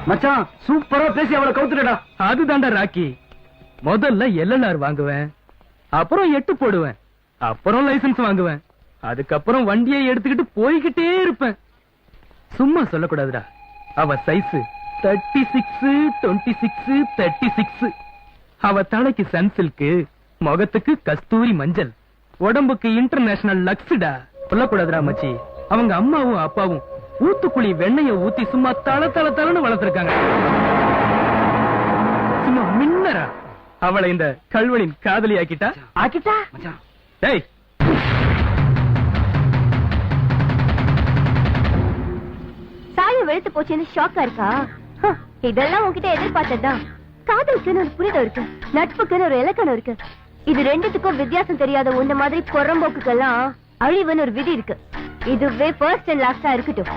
மச்சான் சூப்பரா பேசி அவளை கவுத்துடா. அதுதான்டா ராக்கி. முதல்ல எல்எல்ஆர் வாங்குவேன், அப்புறம் 8 போடுவேன், அப்புறம் லைசன்ஸ் வாங்குவேன், அதுக்கப்புறம் வண்டியை எடுத்துக்கிட்டு போய்கிட்டே இருப்பேன். சும்மா சொல்லக்கூடாதுடா. அவ சைஸ் 36, 26, 36. அவ தலைக்கு சன்சில்க்கு, முகத்துக்கு கஸ்தூரி மஞ்சள், உடம்புக்கு இன்டர்நேஷனல் லக்ஸ்டா. சொல்லக்கூடாதுடா மச்சி. அவங்க அம்மாவும் அப்பாவும் ஊத்துக்குழி வெண்ணைய ஊத்தி சும்மா தள தள தளன்னு வளர்த்திருக்காங்க. சும்மா மின்னரா அவளை இந்த கல்வனின் காதலி ஆக்கிட்டா. டேய், சாயம் வெளுத்து போச்சுன்னு ஷாக்கா இருக்கா? இதெல்லாம் உன்கிட்ட எதிர்பார்த்ததுதான். காதலுக்குன்னு ஒரு புரிதம் இருக்கு, நட்புக்குன்னு ஒரு இலக்கணம் இருக்கு. இது ரெண்டுத்துக்கும் வித்தியாசம் தெரியாத உன்ன மாதிரி புறம்போக்குக்கெல்லாம் அழிவுன்னு ஒரு விதி இருக்கு. இதுவே ஃபர்ஸ்ட் அண்ட் லாஸ்டா இருக்கட்டும்.